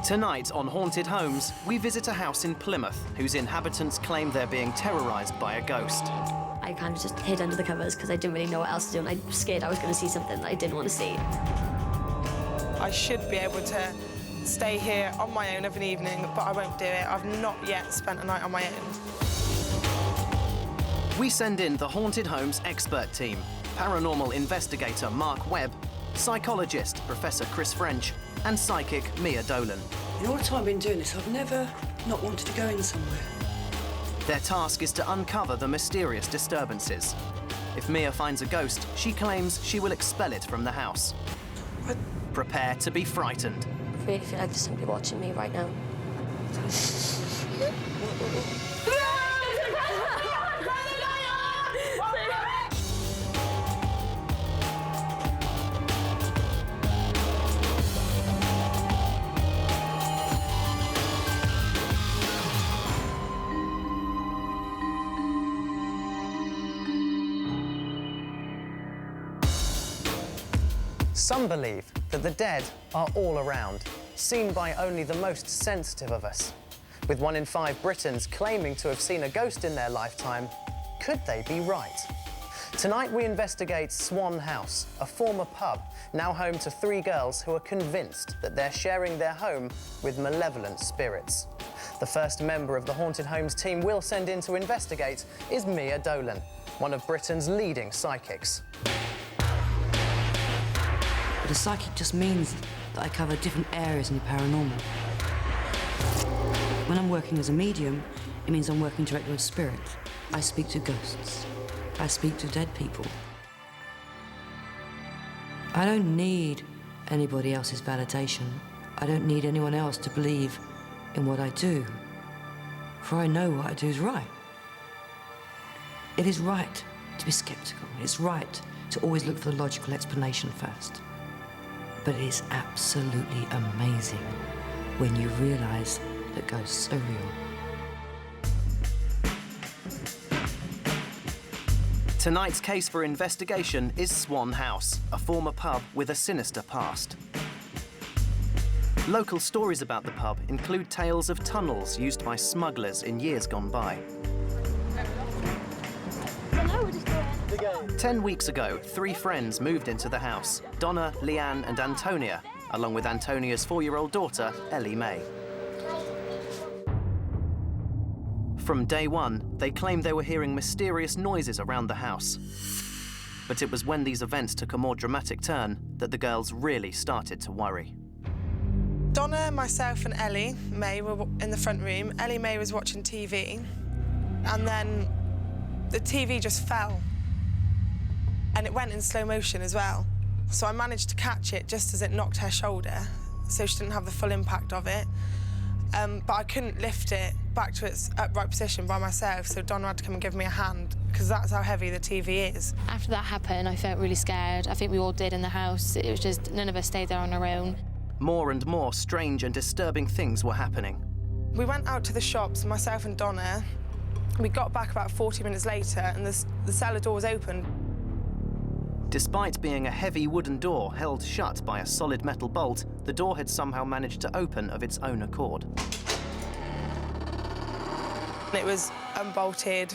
Tonight on Haunted Homes, we visit a house in Plymouth whose inhabitants claim they're being terrorised by a ghost. I kind of just hid under the covers because I didn't really know what else to do, and I was scared I was going to see something that I didn't want to see. I should be able to stay here on my own of an evening, but I won't do it. I've not yet spent a night on my own. We send in the Haunted Homes expert team, paranormal investigator Mark Webb, psychologist Professor Chris French, and psychic Mia Dolan. In all the time I've been doing this, I've never not wanted to go in somewhere. Their task is to uncover the mysterious disturbances. If Mia finds a ghost, she claims she will expel it from the house. What? Prepare to be frightened. I really feel like there's somebody watching me right now. Some believe that the dead are all around, seen by only the most sensitive of us. With 1 in 5 Britons claiming to have seen a ghost in their lifetime, could they be right? Tonight we investigate Swan House, a former pub, now home to 3 girls who are convinced that they're sharing their home with malevolent spirits. The first member of the Haunted Homes team we'll send in to investigate is Mia Dolan, one of Britain's leading psychics. But a psychic just means that I cover different areas in the paranormal. When I'm working as a medium, it means I'm working directly with spirit. I speak to ghosts. I speak to dead people. I don't need anybody else's validation. I don't need anyone else to believe in what I do, for I know what I do is right. It is right to be skeptical. It's right to always look for the logical explanation first. But it is absolutely amazing when you realise that ghosts are real. Tonight's case for investigation is Swan House, a former pub with a sinister past. Local stories about the pub include tales of tunnels used by smugglers in years gone by. 10 weeks ago, 3 friends moved into the house: Donna, Leanne and Antonia, along with Antonia's 4-year-old daughter, Ellie Mae. From day one, they claimed they were hearing mysterious noises around the house. But it was when these events took a more dramatic turn that the girls really started to worry. Donna, myself and Ellie Mae were in the front room. Ellie Mae was watching TV, and then the TV just fell. And it went in slow motion as well. So I managed to catch it just as it knocked her shoulder, so she didn't have the full impact of it. But I couldn't lift it back to its upright position by myself, so Donna had to come and give me a hand, because that's how heavy the TV is. After that happened, I felt really scared. I think we all did in the house. It was just, none of us stayed there on our own. More and more strange and disturbing things were happening. We went out to the shops, myself and Donna. We got back about 40 minutes later, and the cellar door was open. Despite being a heavy wooden door held shut by a solid metal bolt, the door had somehow managed to open of its own accord. It was unbolted,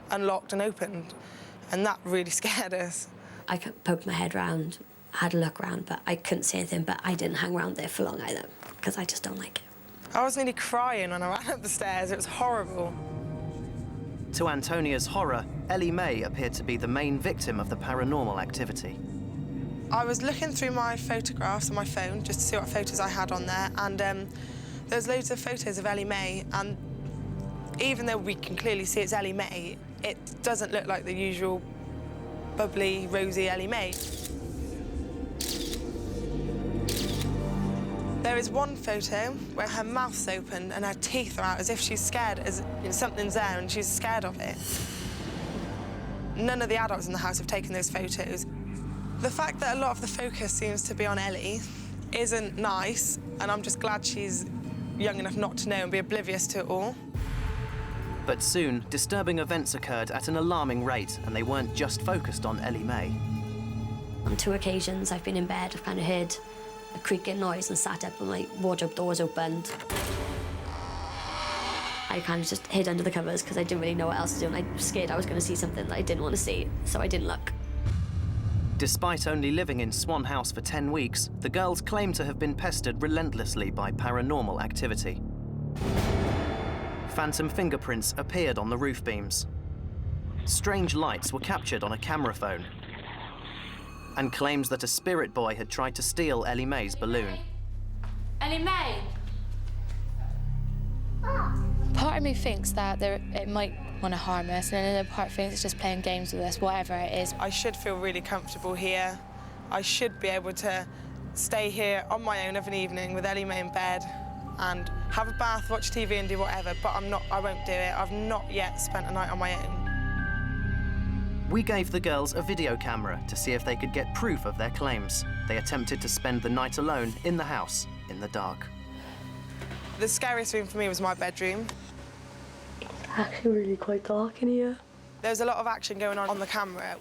unlocked and opened, and that really scared us. I poked my head round, had a look around, but I couldn't see anything, but I didn't hang around there for long either, because I just don't like it. I was nearly crying when I ran up the stairs. It was horrible. To Antonia's horror, Ellie Mae appeared to be the main victim of the paranormal activity. I was looking through my photographs on my phone just to see what photos I had on there, and there's loads of photos of Ellie Mae, and even though we can clearly see it's Ellie Mae, it doesn't look like the usual bubbly, rosy Ellie Mae. There is one photo where her mouth's open and her teeth are out as if she's scared, as something's there and she's scared of it. None of the adults in the house have taken those photos. The fact that a lot of the focus seems to be on Ellie isn't nice, and I'm just glad she's young enough not to know and be oblivious to it all. But soon, disturbing events occurred at an alarming rate, and they weren't just focused on Ellie Mae. On 2 occasions, I've been in bed, I've kind of heard a creaking noise and sat up and my wardrobe doors opened. I kind of just hid under the covers because I didn't really know what else to do, and I was scared I was going to see something that I didn't want to see, so I didn't look. Despite only living in Swan House for 10 weeks, the girls claim to have been pestered relentlessly by paranormal activity. Phantom fingerprints appeared on the roof beams. Strange lights were captured on a camera phone. And claims that a spirit boy had tried to steal Ellie Mae's balloon. Ellie Mae! Part of me thinks that it might want to harm us, and another part thinks it's just playing games with us, whatever it is. I should feel really comfortable here. I should be able to stay here on my own of an evening with Ellie Mae in bed and have a bath, watch TV and do whatever, but I won't do it. I've not yet spent a night on my own. We gave the girls a video camera to see if they could get proof of their claims. They attempted to spend the night alone in the house, in the dark. The scariest room for me was my bedroom. It's actually really quite dark in here. There was a lot of action going on the camera.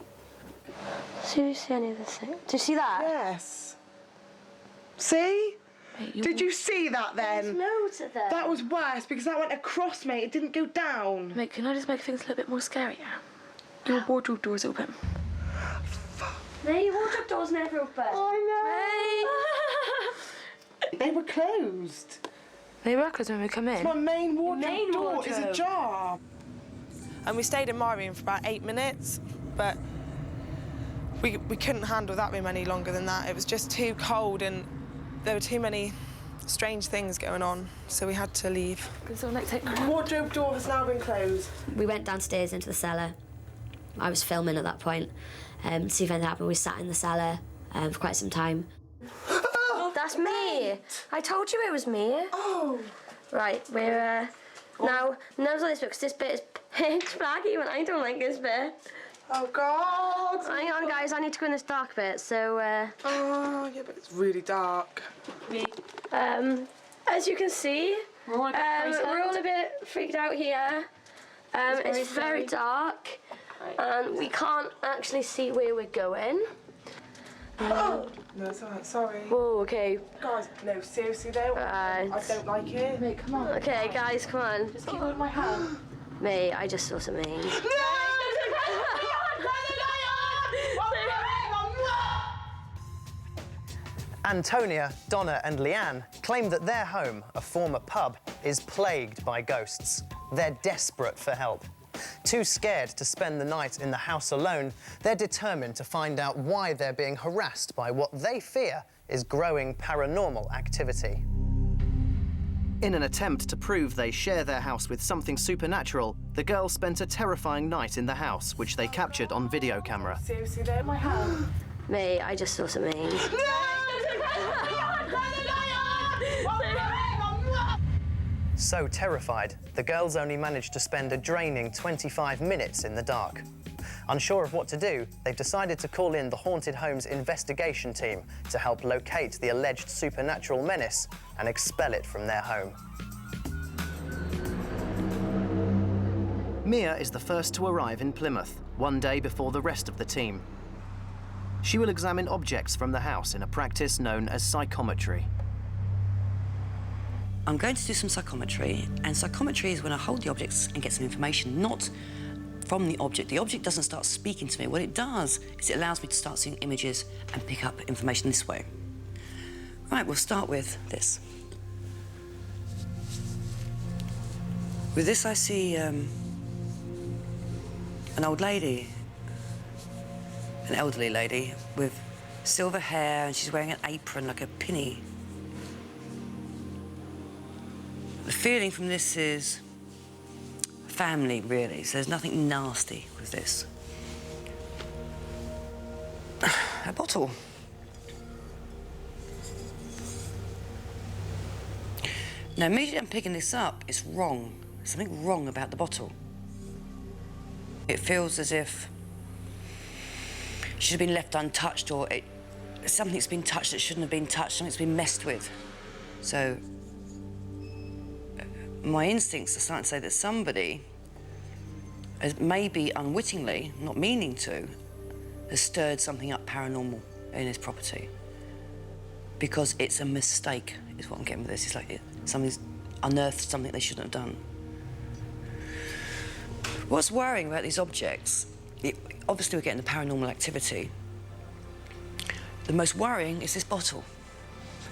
Do you see any of this thing? Do you see that? Yes. See? Mate, Did you see that then? There's loads of them. That was worse because that went across me. It didn't go down. Mate, can I just make things a little bit more scarier? Your wardrobe door's open. Mate, your wardrobe door's never open. I know. They were closed. They were closed when we come in. My main wardrobe door is ajar. And we stayed in my room for about 8 minutes, but we couldn't handle that room any longer than that. It was just too cold and there were too many strange things going on, so we had to leave. The wardrobe door has now been closed. We went downstairs into the cellar. I was filming at that point to see if anything happened. We sat in the cellar for quite some time. That's me. I told you it was me. Oh. Right, we're now now's on this bit because this bit is pitch black even I don't like this bit. Oh, God. Hang on, guys, I need to go in this dark bit, so... Oh, yeah, but it's really dark. As you can see, we're all a bit freaked out here. It's very dark, and we can't actually see where we're going. Oh. No, it's all right, sorry. Whoa, okay. Guys, no, seriously though, I don't like it. Mate, come on. Okay, guys, come on. Just keep holding my hand. Mate, I just saw something. Antonia, Donna and Leanne claim that their home, a former pub, is plagued by ghosts. They're desperate for help. Too scared to spend the night in the house alone, they're determined to find out why they're being harassed by what they fear is growing paranormal activity. In an attempt to prove they share their house with something supernatural, the girls spent a terrifying night in the house, which they captured on video camera. Seriously though, my hand. Mate, I just saw something. So terrified, the girls only managed to spend a draining 25 minutes in the dark. Unsure of what to do, they've decided to call in the Haunted Homes investigation team to help locate the alleged supernatural menace and expel it from their home. Mia is the first to arrive in Plymouth, one day before the rest of the team. She will examine objects from the house in a practice known as psychometry. I'm going to do some psychometry, and psychometry is when I hold the objects and get some information, not from the object. The object doesn't start speaking to me. What it does is it allows me to start seeing images and pick up information this way. Right, we'll start with this. With this, I see an old lady, an elderly lady with silver hair, and she's wearing an apron like a pinny. The feeling from this is family, really, so there's nothing nasty with this. A bottle. Now, immediately I'm picking this up, it's wrong. There's something wrong about the bottle. It feels as if it should have been left untouched, or something's been touched that shouldn't have been touched, something's been messed with. So my instincts are starting to say that somebody has maybe unwittingly, not meaning to, has stirred something up paranormal in his property. because it's a mistake, is what I'm getting with this. It's like somebody's unearthed something they shouldn't have done. What's worrying about these objects, obviously we're getting the paranormal activity. The most worrying is this bottle.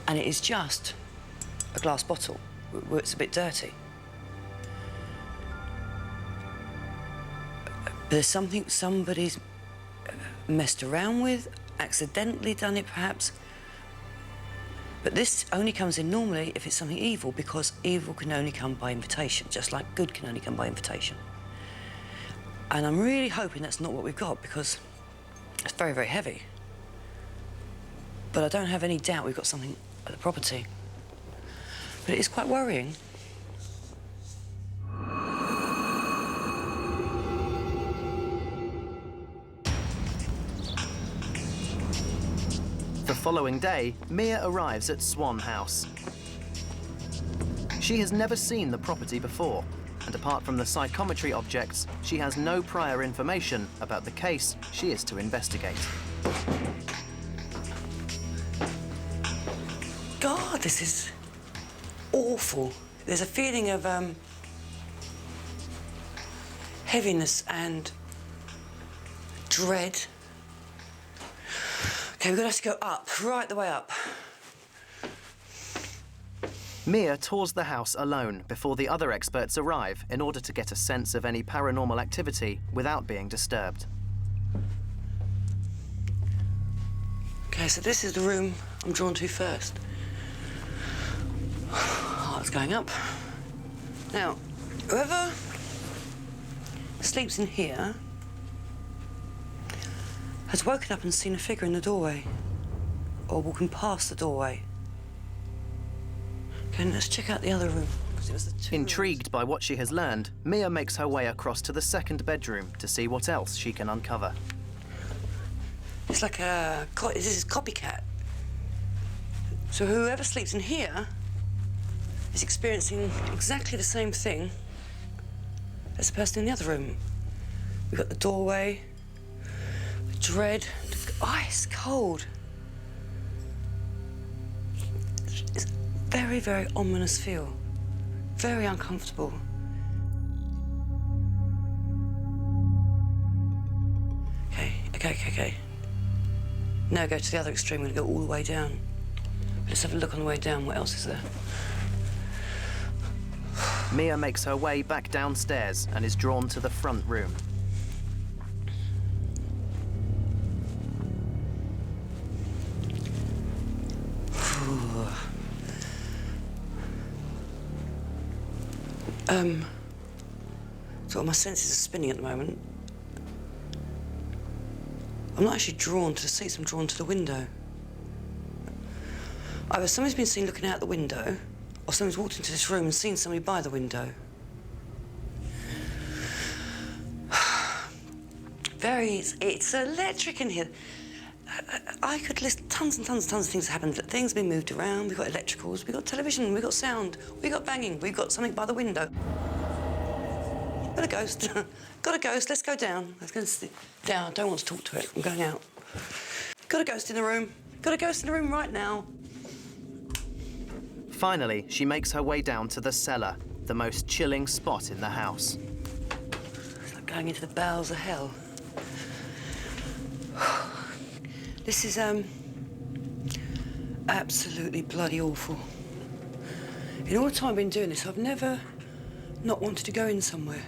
And it is just a glass bottle, where it's a bit dirty. There's something somebody's messed around with, accidentally done it perhaps. But this only comes in normally if it's something evil, because evil can only come by invitation, just like good can only come by invitation. And I'm really hoping that's not what we've got, because it's very, very heavy. But I don't have any doubt we've got something at the property. But it is quite worrying. The following day, Mia arrives at Swan House. She has never seen the property before, and apart from the psychometry objects, she has no prior information about the case she is to investigate. God, this is awful. There's a feeling of heaviness and dread. Okay, we're gonna have to go up, right the way up. Mia tours the house alone before the other experts arrive in order to get a sense of any paranormal activity without being disturbed. Okay, so this is the room I'm drawn to first. Heart's going up. Now, whoever sleeps in here has woken up and seen a figure in the doorway, or walking past the doorway. Okay, let's check out the other room, because it was the two Intrigued by what she has learned, Mia makes her way across to the second bedroom to see what else she can uncover. It's like this is copycat. So whoever sleeps in here is experiencing exactly the same thing as the person in the other room. We've got the doorway, the dread, the ice cold. It's very, very ominous feel. Very uncomfortable. Okay. Now go to the other extreme. We're gonna go all the way down. Let's have a look on the way down. What else is there? Mia makes her way back downstairs and is drawn to the front room. So my senses are spinning at the moment. I'm not actually drawn to the seats, I'm drawn to the window. Either somebody's been seen looking out the window, or somebody's walked into this room and seen somebody by the window. It's electric in here. I could list tons and tons of things that happened. Things have been moved around, we've got electricals, we've got television, we've got sound, we've got banging, we've got something by the window. Got a ghost. Got a ghost, let's go down. Let's go down, I don't want to talk to it, I'm going out. Got a ghost in the room. Got a ghost in the room right now. Finally, she makes her way down to the cellar, the most chilling spot in the house. It's like going into the bowels of hell. This is, absolutely bloody awful. In all the time I've been doing this, I've never not wanted to go in somewhere.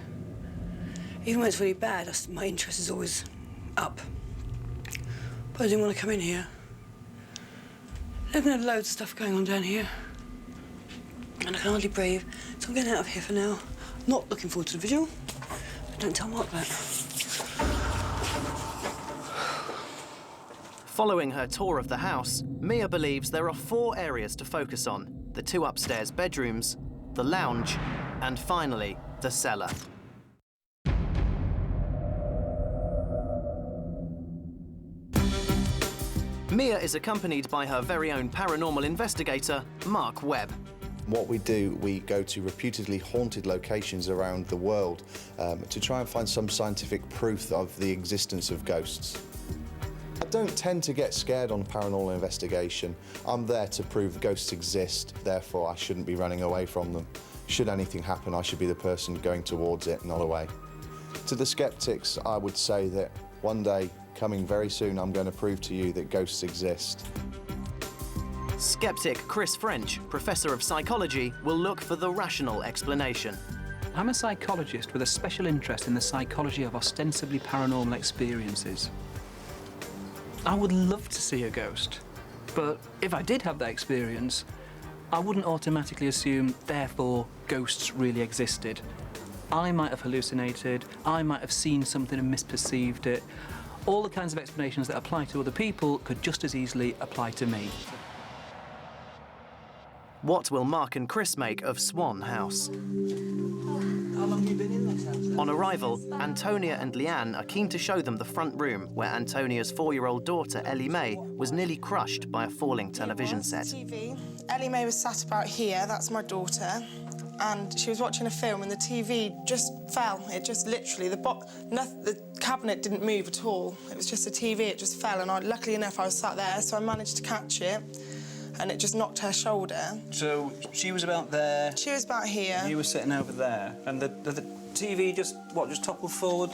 Even when it's really bad, my interest is always up. But I didn't want to come in here. There's been loads of stuff going on down here. And I can hardly breathe, so I'm getting out of here for now. Not looking forward to the vigil. Don't tell Mark that. Following her tour of the house, Mia believes there are 4 areas to focus on: the 2 upstairs bedrooms, the lounge, and finally, the cellar. Mia is accompanied by her very own paranormal investigator, Mark Webb. What we do, we go to reputedly haunted locations around the world to try and find some scientific proof of the existence of ghosts. I don't tend to get scared on paranormal investigation. I'm there to prove ghosts exist, therefore I shouldn't be running away from them. Should anything happen, I should be the person going towards it, not away. To the skeptics, I would say that one day, coming very soon, I'm going to prove to you that ghosts exist. Skeptic Chris French, Professor of Psychology, will look for the rational explanation. I'm a psychologist with a special interest in the psychology of ostensibly paranormal experiences. I would love to see a ghost, but if I did have that experience, I wouldn't automatically assume, therefore, ghosts really existed. I might have hallucinated, I might have seen something and misperceived it. All the kinds of explanations that apply to other people could just as easily apply to me. What will Mark and Chris make of Swan House? How long have you been in this house? On arrival, Antonia and Leanne are keen to show them the front room where Antonia's 4-year-old daughter, Ellie Mae, was nearly crushed by a falling television set. TV. Ellie Mae was sat about here, that's my daughter, and she was watching a film and the TV just fell. It just literally, the cabinet didn't move at all. It was just a TV, it just fell, and luckily enough I was sat there, so I managed to catch it, and it just knocked her shoulder. So she was about there. She was about here. You were sitting over there, and the TV just toppled forward?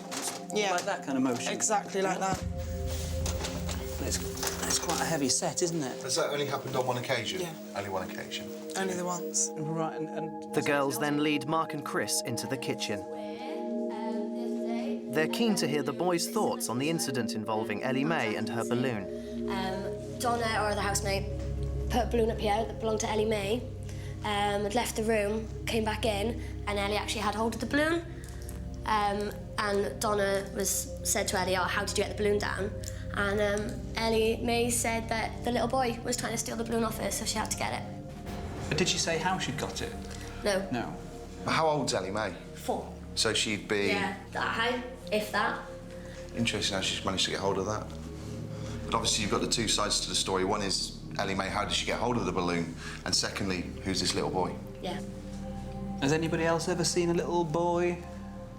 Yeah. Like that kind of motion? Exactly like that. It's quite a heavy set, isn't it? Has that only happened on one occasion? Yeah. Only one occasion? Only the once. Right, and... The girls then lead Mark and Chris into the kitchen. They're keen to hear the boys' thoughts on the incident involving Ellie Mae and her balloon. Donna, or the housemate, put a balloon up here that belonged to Ellie Mae, had left the room, came back in, and Ellie actually had hold of the balloon. And Donna said to Ellie, "Oh, how did you get the balloon down?" And Ellie Mae said that the little boy was trying to steal the balloon off her, so she had to get it. But did she say how she'd got it? No. No. How old's Ellie Mae? 4. So she'd be... Yeah, that high, if that. Interesting how she's managed to get hold of that. But obviously you've got the two sides to the story. One is Ellie Mae, how did she get hold of the balloon? And secondly, who's this little boy? Yeah. Has anybody else ever seen a little boy?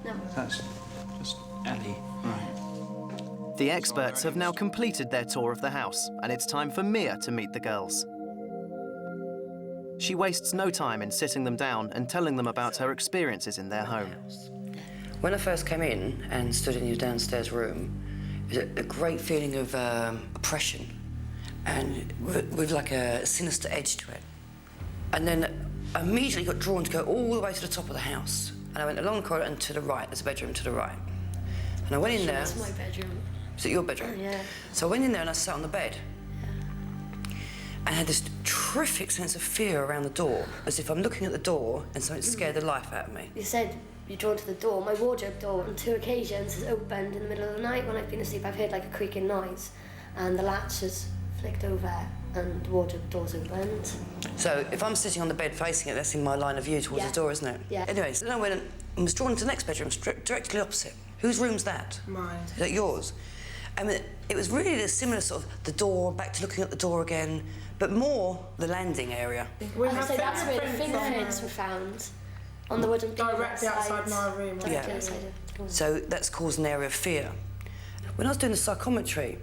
No. That's just Ellie, right. The experts have now completed their tour of the house, and it's time for Mia to meet the girls. She wastes no time in sitting them down and telling them about her experiences in their home. When I first came in and stood in your downstairs room, it was a great feeling of oppression and with like a sinister edge to it. And then I immediately got drawn to go all the way to the top of the house. And I went along the corridor and to the right, there's a bedroom to the right. And I went in there. That's my bedroom. Is it your bedroom? Yeah. So I went in there and I sat on the bed. And had this terrific sense of fear around the door, as if I'm looking at the door and something scared the life out of me. You said you're drawn to the door. My wardrobe door on 2 occasions has opened in the middle of the night when I've been asleep. I've heard like a creaking noise and the latch has flicked over and the wardrobe door's opened. So if I'm sitting on the bed facing it, that's in my line of view towards the door, isn't it? Yeah. Anyway, so then I went and was drawn to the next bedroom, directly opposite. Whose room's that? Mine. Is that yours? I mean, it was really a similar sort of the door, back to looking at the door again, but more the landing area. We I have say that's where the fingerprints fingerprints were found. On the wooden beam directly outside my room. Directly outside of... So that's caused an area of fear. When I was doing the psychometry,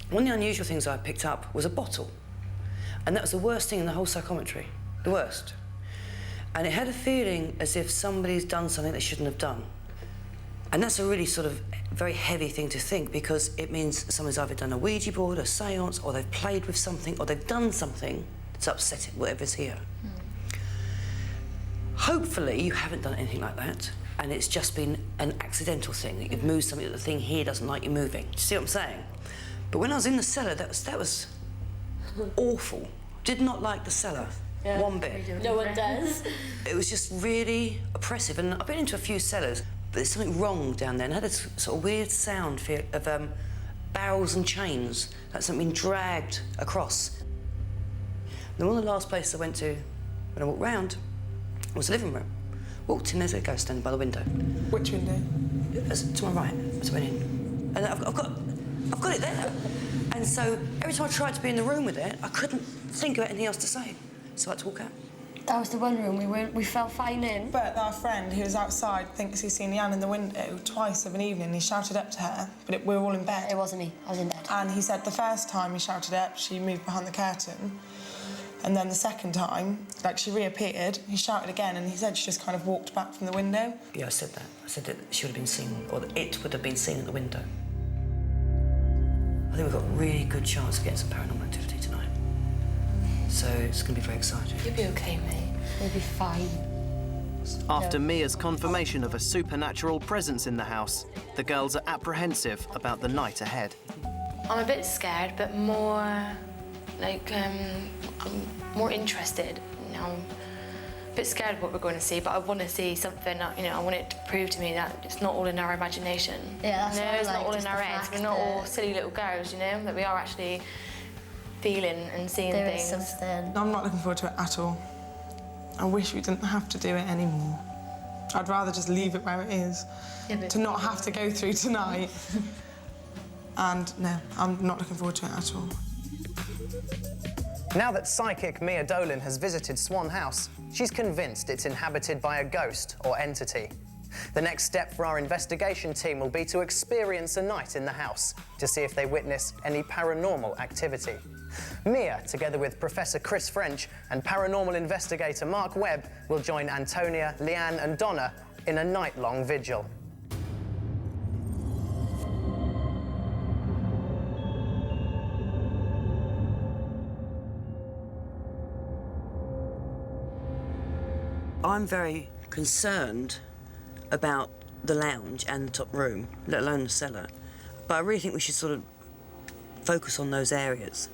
one of the unusual things I picked up was a bottle. And that was the worst thing in the whole psychometry. The worst. And it had a feeling as if somebody's done something they shouldn't have done. And that's a really sort of very heavy thing to think, because it means someone's either done a Ouija board, a seance, or they've played with something, or they've done something that's upset it, whatever's here. Hopefully you haven't done anything like that, and it's just been an accidental thing, that you've moved something that the thing here doesn't like you moving. Do you see what I'm saying? But when I was in the cellar, that was awful. Did not like the cellar, one bit. No one does. It was just really oppressive, and I've been into a few cellars, but there's something wrong down there, and I had this sort of weird sound of barrels and chains, like something being dragged across. And one of the last places I went to when I walked round was the living room. Walked in, there's a ghost standing by the window. Which window? To my right, as I went in. And I've got it there. And so every time I tried to be in the room with it, I couldn't think of anything else to say. So I had to walk out. That was the one room we felt fine in. But our friend who was outside thinks he's seen Leanne in the window twice of an evening. He shouted up to her, but we were all in bed. It wasn't me. I was in bed. And he said the first time he shouted up, she moved behind the curtain. And then the second time, like, she reappeared, he shouted again, and he said she just kind of walked back from the window. Yeah, I said that. I said that she would have been seen, or that it would have been seen at the window. I think we've got a really good chance of getting some paranormal activity tonight. So it's going to be very exciting. You'll be okay, mate. We'll be fine. After Mia's confirmation of a supernatural presence in the house, the girls are apprehensive about the night ahead. I'm a bit scared, but more, like, I'm more interested. You know, I'm a bit scared of what we're going to see, but I want to see something, you know, I want it to prove to me that it's not all in our imagination. Yeah, that's what what I it's like, not all just in our the heads. fact We're not all that- silly little girls, you know, that we are actually feeling and seeing There things. is something. I'm not looking forward to it at all. I wish we didn't have to do it anymore. I'd rather just leave it where it is, to not have to go through tonight. And no, I'm not looking forward to it at all. Now that psychic Mia Dolan has visited Swan House, she's convinced it's inhabited by a ghost or entity. The next step for our investigation team will be to experience a night in the house to see if they witness any paranormal activity. Mia, together with Professor Chris French and paranormal investigator Mark Webb, will join Antonia, Leanne and Donna in a night-long vigil. I'm very concerned about the lounge and the top room, let alone the cellar. But I really think we should sort of focus on those areas.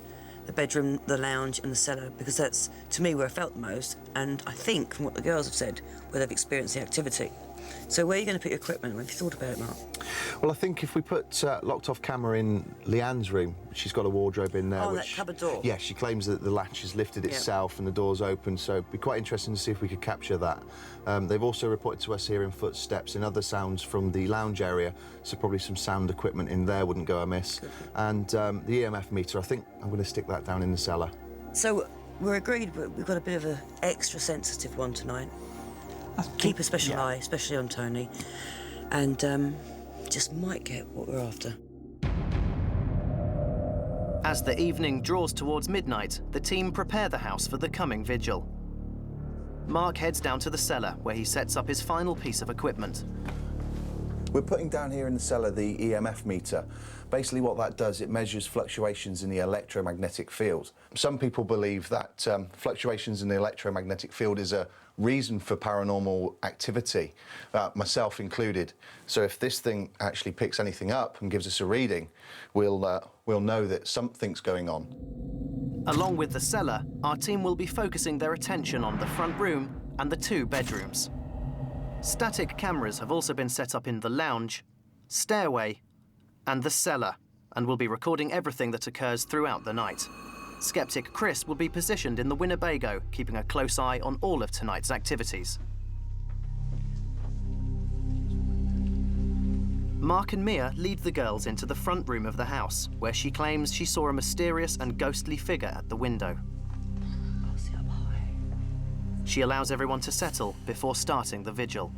The bedroom, the lounge and the cellar, because that's, to me, where I felt the most, and I think, from what the girls have said, where they've experienced the activity. So where are you going to put your equipment? Have you thought about it, Mark? Well, I think if we put locked-off camera in Leanne's room, she's got a wardrobe in there. Oh, which, that cupboard door? Yeah, she claims that the latch has lifted itself and the door's open, so it'd be quite interesting to see if we could capture that. They've also reported to us hearing footsteps and other sounds from the lounge area, so probably some sound equipment in there wouldn't go amiss. And the EMF meter, I think I'm going to stick that down in the cellar. So we're agreed, but we've got a bit of an extra sensitive one tonight. Keep a special eye, especially on Tony, and just might get what we're after. As the evening draws towards midnight, the team prepare the house for the coming vigil. Mark heads down to the cellar, where he sets up his final piece of equipment. We're putting down here in the cellar the EMF meter. Basically what that does, it measures fluctuations in the electromagnetic field. Some people believe that fluctuations in the electromagnetic field is a reason for paranormal activity, myself included. So if this thing actually picks anything up and gives us a reading, we'll know that something's going on. Along with the cellar, our team will be focusing their attention on the front room and the 2 bedrooms. Static cameras have also been set up in the lounge, stairway, and the cellar, and will be recording everything that occurs throughout the night. Skeptic Chris will be positioned in the Winnebago, keeping a close eye on all of tonight's activities. Mark and Mia lead the girls into the front room of the house, where she claims she saw a mysterious and ghostly figure at the window. She allows everyone to settle before starting the vigil.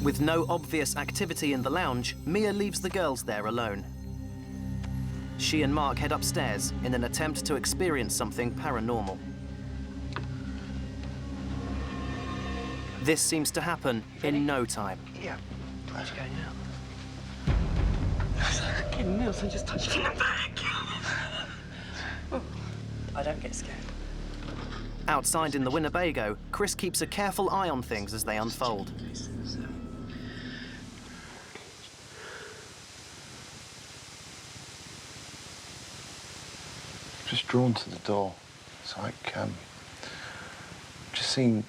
With no obvious activity in the lounge, Mia leaves the girls there alone. She and Mark head upstairs in an attempt to experience something paranormal. This seems to happen in no time. Yeah, let's go now. Fucking Mills, I just touched you in the back. I don't get scared. Outside in the Winnebago, Chris keeps a careful eye on things as they unfold. Just drawn to the door. It's like, just seen,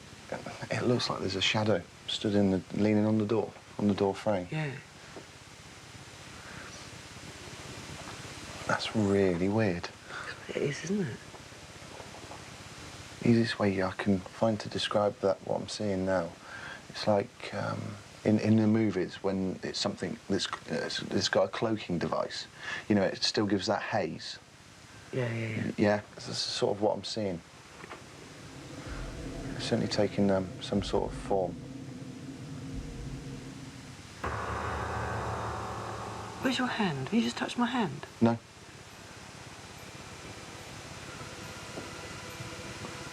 it looks like there's a shadow stood in the, leaning on the door frame. Yeah. That's really weird. It is, isn't it? Easiest way I can find to describe that, what I'm seeing now, it's like in the movies when it's something that's got a cloaking device, you know, it still gives that haze. Yeah. Yeah, that's sort of what I'm seeing. It's certainly taking some sort of form. Where's your hand? Have you just touched my hand? No.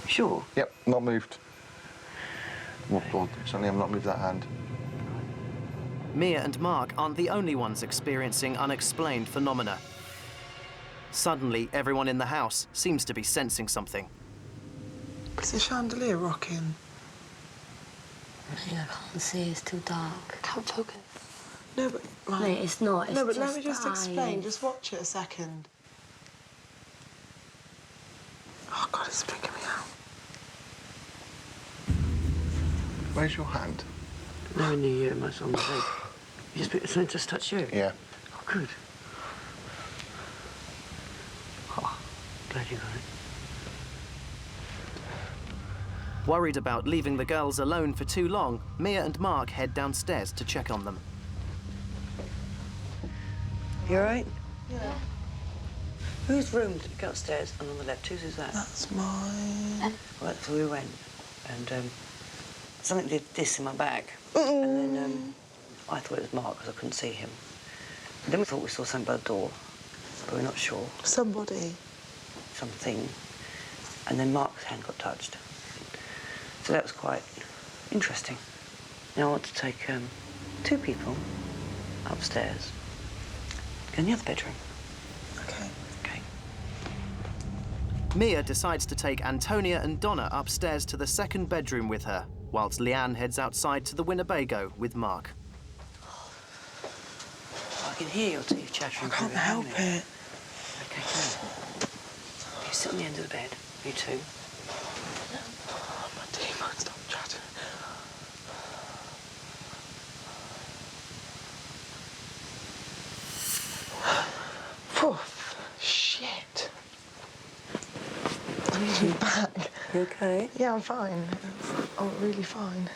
Sure? Yep, not moved. Well, certainly I've not moved that hand. Mia and Mark aren't the only ones experiencing unexplained phenomena. Suddenly, everyone in the house seems to be sensing something. Is the chandelier rocking? I can't see, it's too dark. Can't focus. No, but... Right. Mate, it's not, it's no, but just let me just explain. eyes. Just watch it a second. Oh, God, it's freaking me out. Where's your hand? Nowhere near you, my son's leg. You just touch you? Yeah. Oh, good. Oh, glad you got it. Worried about leaving the girls alone for too long, Mia and Mark head downstairs to check on them. You all right? Yeah. Whose room did we go upstairs and on the left? Whose is that? That's mine. Right, so we went, and something did this in my bag. And then I thought it was Mark because I couldn't see him. And then we thought we saw something by the door, but we're not sure. Somebody. Something. And then Mark's hand got touched. So that was quite interesting. Now I want to take 2 people upstairs. Go in the other bedroom. Okay. Okay. Mia decides to take Antonia and Donna upstairs to the second bedroom with her, whilst Leanne heads outside to the Winnebago with Mark. I can hear your teeth chattering. I can't help it. Okay, come on. You sit on the end of the bed, you two. My teeth won't stop chatting. Oh, shit. I need you back. You okay? Yeah, I'm fine. I'm really fine.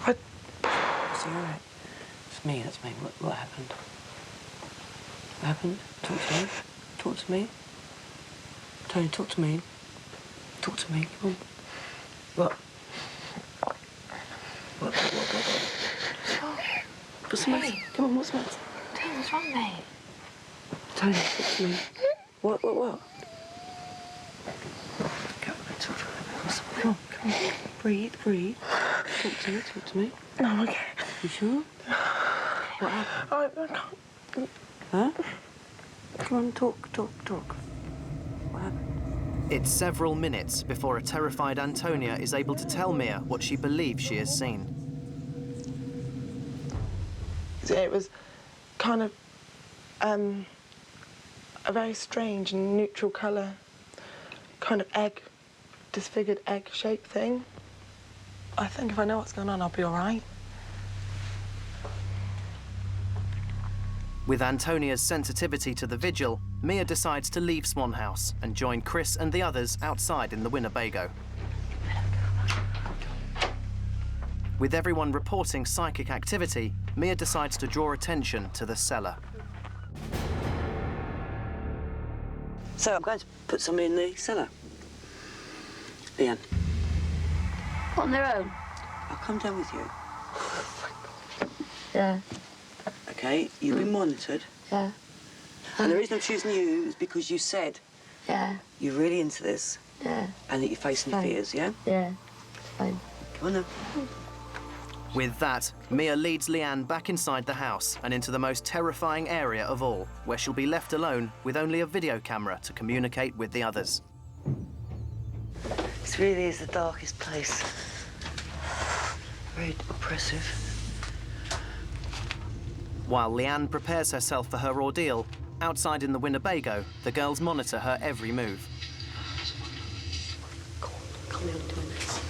Is he all right? It's me, that's me. What happened? What happened? Talk to me. Talk to me. Tony, talk to me. Talk to me, come on. What? What? What's the matter? Come on, what's the matter? Tony, what's wrong, mate? Tony, talk to me. What? Come on, talk to me. Come on. Breathe. Talk to me. No, I'm okay. You sure? What happened? I can't. Huh? Come on, talk. What happened? It's several minutes before a terrified Antonia is able to tell Mia what she believes she has seen. It was kind of a very strange and neutral colour, kind of disfigured egg-shaped thing. I think if I know what's going on, I'll be all right. With Antonia's sensitivity to the vigil, Mia decides to leave Swan House and join Chris and the others outside in the Winnebago. With everyone reporting psychic activity, Mia decides to draw attention to the cellar. So I'm going to put somebody in the cellar. Leanne, What, on their own? I'll come down with you. Yeah, Okay, you've been monitored. yeah, And the reason I'm choosing you is because you said yeah, you're really into this yeah, and that you're facing Fine. fears, yeah? yeah. Fine. Come on then. With that, Mia leads Leanne back inside the house and into the most terrifying area of all, where she'll be left alone with only a video camera to communicate with the others. This really is the darkest place. Very oppressive. While Leanne prepares herself for her ordeal, outside in the Winnebago, the girls monitor her every move. Come on, I'm doing this.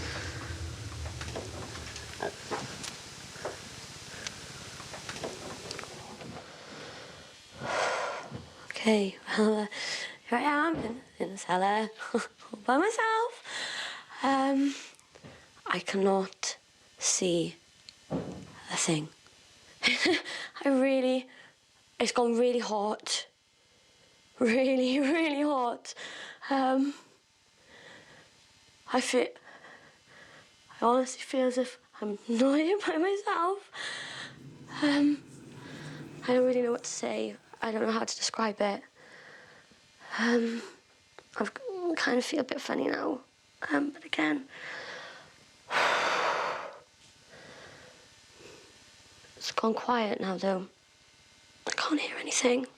Okay, well, here I am in the cellar all by myself. I cannot see a thing. It's gone really hot. Really, really hot. I honestly feel as if I'm not here by myself. I don't really know what to say. I don't know how to describe it. I kind of feel a bit funny now. But again, it's gone quiet now, though. I can't hear anything.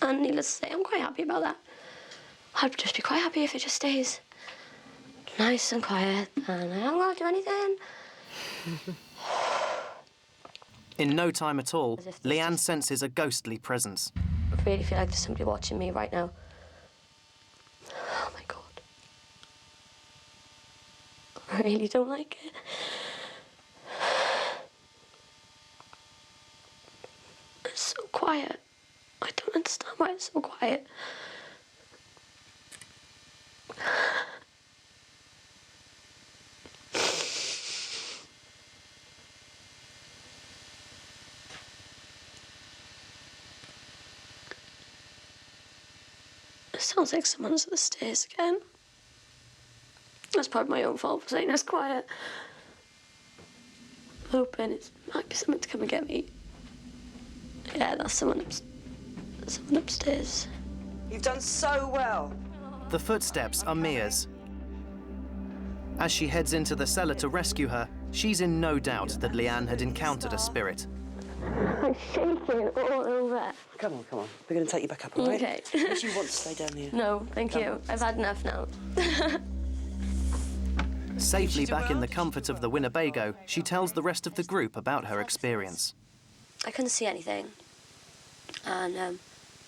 And needless to say, I'm quite happy about that. I'd just be quite happy if it just stays nice and quiet and I don't want to do anything. In no time at all, Leanne senses a ghostly presence. I really feel like there's somebody watching me right now. Oh, my God. I really don't like it. It's so quiet. I don't understand why it's so quiet. It sounds like someone's at the stairs again. That's probably my own fault for saying it's quiet. I'm hoping it might be someone to come and get me. Yeah, that's someone upstairs. You've done so well. The footsteps are Mia's. As she heads into the cellar to rescue her, she's in no doubt that Leanne had encountered a spirit. I'm shaking all over. Come on, come on. We're going to take you back up, all right? Okay. Unless you want to stay down here. No, thank you. I've had enough now. Safely back in the comfort of the Winnebago, she tells the rest of the group about her experience. I couldn't see anything. And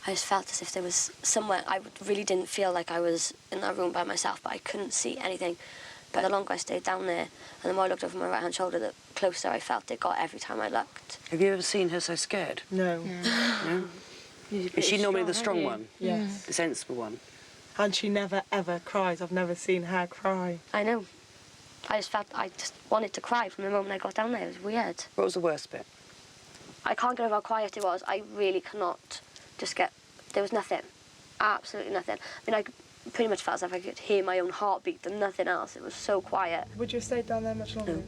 I just felt as if there was somewhere. I really didn't feel like I was in that room by myself, but I couldn't see anything. But the longer I stayed down there, and the more I looked over my right-hand shoulder, the closer I felt it got every time I looked. Have you ever seen her so scared? No. No? Is she normally the strong one? Yes. The sensible one? And she never, ever cries. I've never seen her cry. I know. I just wanted to cry from the moment I got down there. It was weird. What was the worst bit? I can't get over how quiet it was. I really cannot just get... There was nothing. Absolutely nothing. I mean, I pretty much felt as if I could hear my own heartbeat and nothing else. It was so quiet. Would you have stayed down there much longer? No.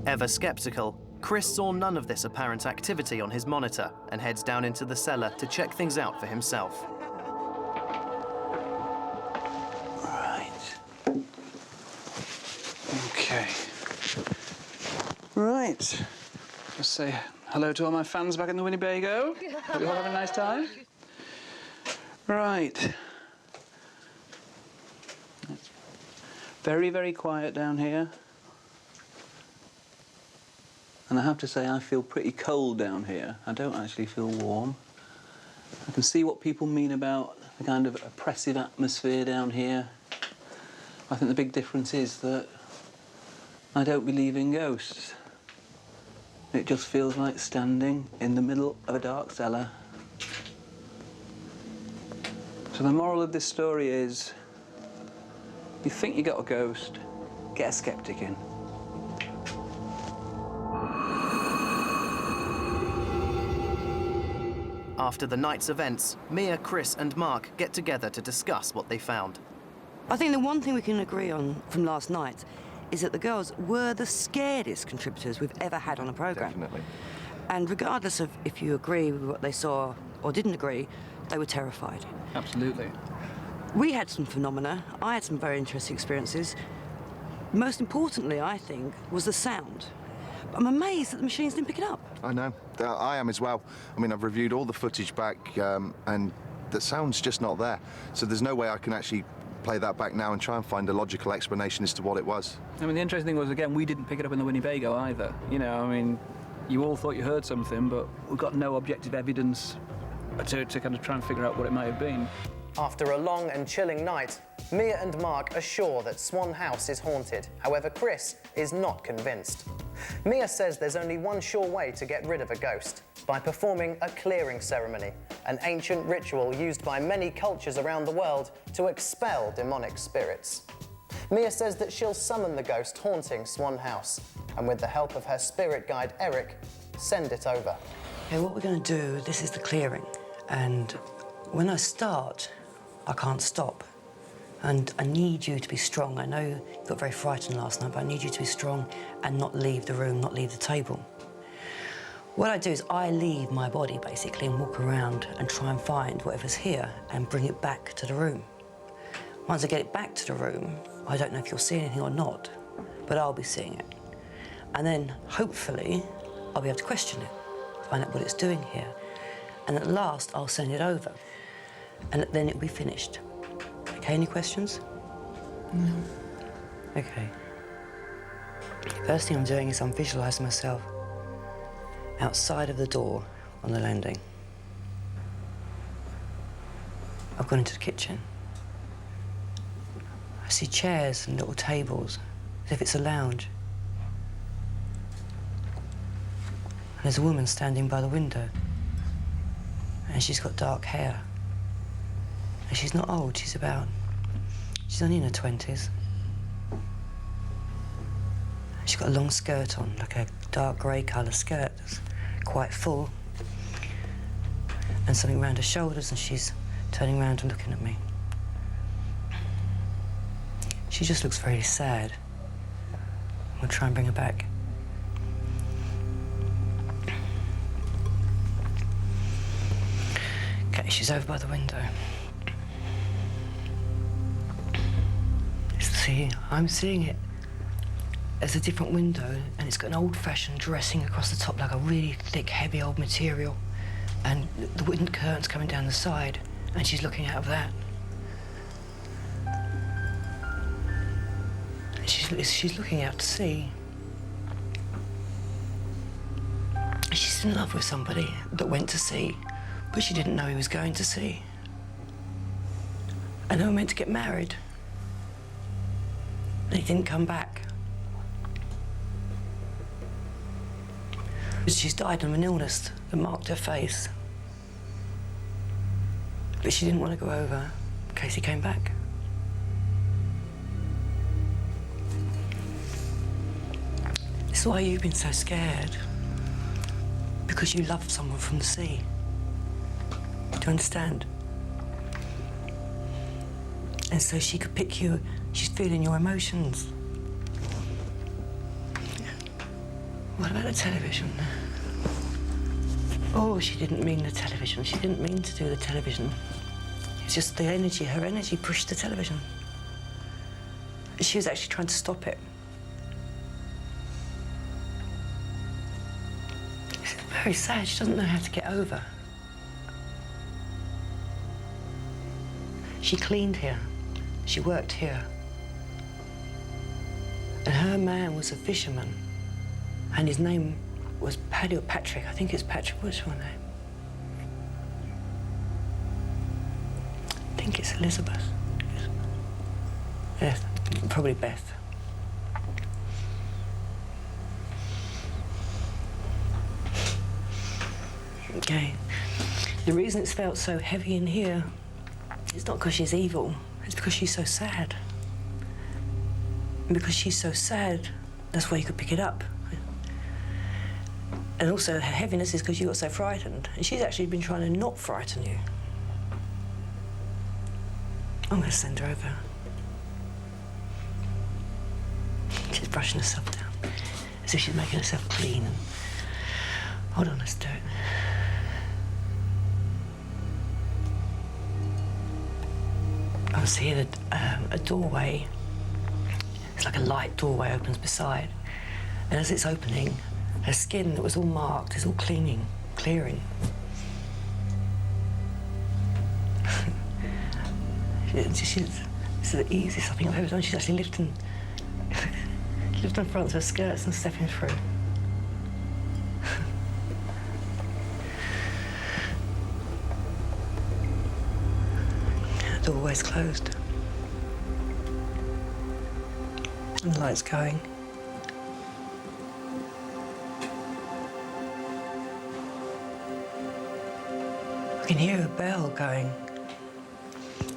Ever sceptical, Chris saw none of this apparent activity on his monitor and heads down into the cellar to check things out for himself. Okay. Right. Just say hello to all my fans back in the Winnebago. Hope you all having a nice time. Right. It's very, very quiet down here. And I have to say, I feel pretty cold down here. I don't actually feel warm. I can see what people mean about the kind of oppressive atmosphere down here. I think the big difference is that I don't believe in ghosts. It just feels like standing in the middle of a dark cellar. So the moral of this story is, you think you got a ghost, get a skeptic in. After the night's events, Mia, Chris and Mark get together to discuss what they found. I think the one thing we can agree on from last night is that the girls were the scaredest contributors we've ever had on a programme. Definitely. And regardless of if you agree with what they saw or didn't agree, they were terrified. Absolutely. We had some phenomena. I had some very interesting experiences. Most importantly, I think, was the sound. I'm amazed that the machines didn't pick it up. I know. I am as well. I mean, I've reviewed all the footage back, and the sound's just not there. So there's no way I can actually play that back now and try and find a logical explanation as to what it was. I mean, the interesting thing was, again, we didn't pick it up in the Winnebago either. You know, I mean, you all thought you heard something, but we've got no objective evidence to kind of try and figure out what it might have been. After a long and chilling night, Mia and Mark are sure that Swan House is haunted. However, Chris is not convinced. Mia says there's only one sure way to get rid of a ghost, by performing a clearing ceremony, an ancient ritual used by many cultures around the world to expel demonic spirits. Mia says that she'll summon the ghost haunting Swan House, and with the help of her spirit guide Eric, send it over. Okay, what we're going to do, this is the clearing, and when I start, I can't stop. And I need you to be strong. I know you got very frightened last night, but I need you to be strong and not leave the room, not leave the table. What I do is I leave my body, basically, and walk around and try and find whatever's here and bring it back to the room. Once I get it back to the room, I don't know if you'll see anything or not, but I'll be seeing it. And then, hopefully, I'll be able to question it, find out what it's doing here. And at last, I'll send it over. And then it'll be finished. Okay, any questions? No. Okay. First thing I'm doing is I'm visualising myself outside of the door on the landing. I've gone into the kitchen. I see chairs and little tables, as if it's a lounge. And there's a woman standing by the window. And she's got dark hair. And she's not old, she's only in her 20s. She's got a long skirt on, like a dark grey colour skirt that's quite full. And something around her shoulders, and she's turning around and looking at me. She just looks very sad. We'll try and bring her back. Okay, she's over by the window. See, I'm seeing it as a different window, and it's got an old-fashioned dressing across the top, like a really thick, heavy old material, and the wooden curtains coming down the side, and she's looking out of that. And she's looking out to sea. She's in love with somebody that went to sea, but she didn't know he was going to sea. And they were meant to get married. And he didn't come back. She's died of an illness that marked her face. But she didn't want to go over in case he came back. This is why you've been so scared. Because you love someone from the sea. Do you understand? And so she could pick you. She's feeling your emotions. What about the television? Oh, she didn't mean the television. She didn't mean to do the television. It's just the energy, her energy pushed the television. She was actually trying to stop it. It's very sad. She doesn't know how to get over. She cleaned here. She worked here. And her man was a fisherman. And his name was Paddy or Patrick. I think it's Patrick. What's your name? I think it's Elizabeth. Yeah, probably Beth. Okay. The reason it's felt so heavy in here is not because she's evil. It's because she's so sad. And because she's so sad, that's why you could pick it up. And also her heaviness is because you got so frightened. And she's actually been trying to not frighten you. I'm going to send her over. She's brushing herself down, as if she's making herself clean. And... Hold on, let's do it. I see a doorway. It's like a light doorway opens beside. And as it's opening, her skin that was all marked is all clearing. It's the easiest thing I've ever done. She's actually lifting front of her skirts and stepping through. The doorway's closed. And the light's going. I can hear a bell going.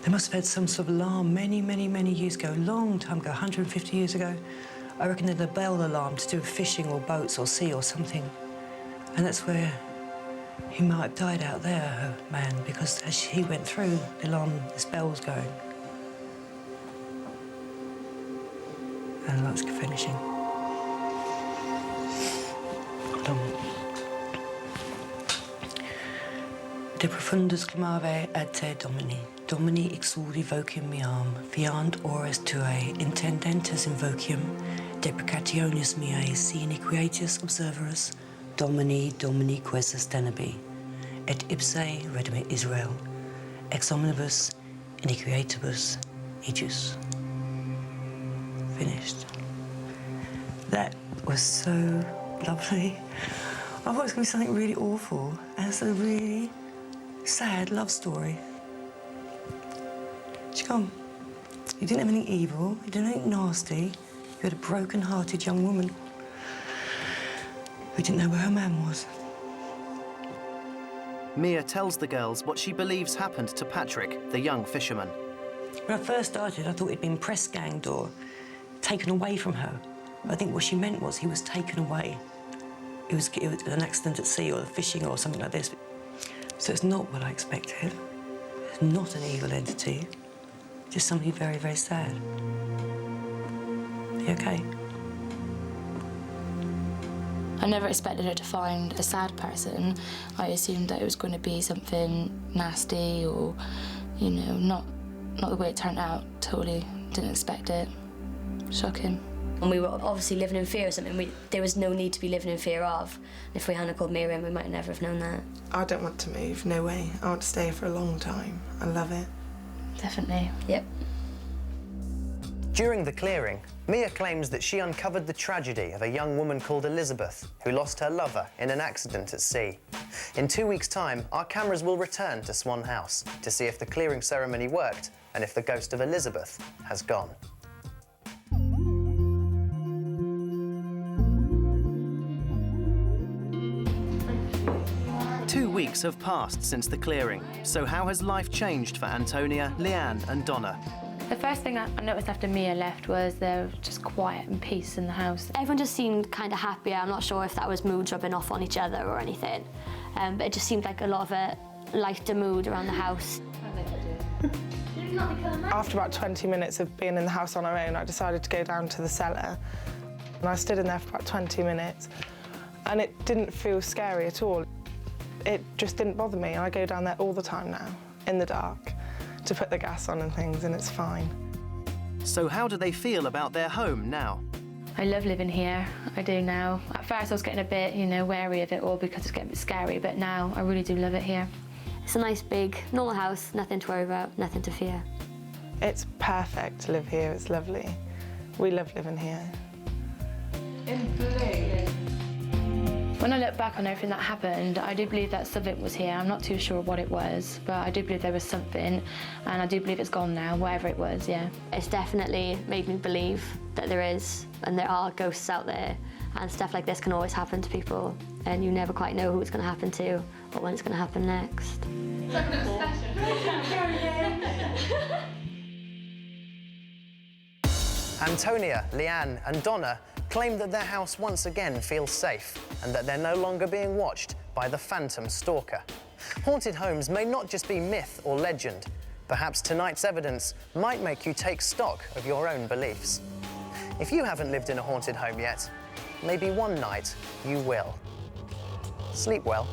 They must have had some sort of alarm many, many, many years ago, a long time ago, 150 years ago. I reckon they had a bell alarm to do with fishing or boats or sea or something. And that's where he might have died out there, her man, because as he went through, the alarm, this bell was going. And the lights were finishing. De profundus clamave ad te, Domini exaudi vocem meam, fiant ores tuae, intendentes invocium, deprecationis meae, si iniquiatis observerus, Domini quae sustenabi, et ipse redimit Israel, ex omnibus iniquiatibus ejus. Finished. That was so lovely. I thought it was going to be something really awful, and it's a really sad love story. She's gone. You didn't have anything evil, you didn't have anything nasty. You had a broken-hearted young woman who didn't know where her man was. Mia tells the girls what she believes happened to Patrick, the young fisherman. When I first started, I thought he'd been press-ganged or taken away from her. I think what she meant was he was taken away. It was an accident at sea or fishing or something like this. So it's not what I expected. It's not an evil entity. Just somebody very, very sad. Are you okay? I never expected her to find a sad person. I assumed that it was going to be something nasty or, you know, not the way it turned out. Totally didn't expect it. Shocking. And we were obviously living in fear of something there was no need to be living in fear of. If we hadn't called Miriam, we might never have known that. I don't want to move, no way. I want to stay for a long time. I love it. Definitely. Yep. During the clearing, Mia claims that she uncovered the tragedy of a young woman called Elizabeth who lost her lover in an accident at sea. In 2 weeks' time, our cameras will return to Swan House to see if the clearing ceremony worked and if the ghost of Elizabeth has gone. 2 weeks have passed since the clearing, so how has life changed for Antonia, Leanne and Donna? The first thing I noticed after Mia left was there was just quiet and peace in the house. Everyone just seemed kind of happier. I'm not sure if that was moods rubbing off on each other or anything, but it just seemed like a lot of a lighter mood around the house. After about 20 minutes of being in the house on our own, I decided to go down to the cellar. And I stood in there for about 20 minutes, and it didn't feel scary at all. It just didn't bother me. I go down there all the time now, in the dark, to put the gas on and things, and it's fine. So how do they feel about their home now? I love living here, I do now. At first I was getting a bit, you know, wary of it all because it's getting a bit scary, but now I really do love it here. It's a nice, big, normal house, nothing to worry about, nothing to fear. It's perfect to live here, it's lovely. We love living here. In blue. When I look back on everything that happened, I do believe that something was here. I'm not too sure what it was, but I do believe there was something, and I do believe it's gone now, whatever it was, yeah. It's definitely made me believe that there is, and there are ghosts out there, and stuff like this can always happen to people, and you never quite know who it's going to happen to, or when it's going to happen next. Antonia, Leanne and Donna claim that their house once again feels safe and that they're no longer being watched by the phantom stalker. Haunted homes may not just be myth or legend. Perhaps tonight's evidence might make you take stock of your own beliefs. If you haven't lived in a haunted home yet, maybe one night you will. Sleep well.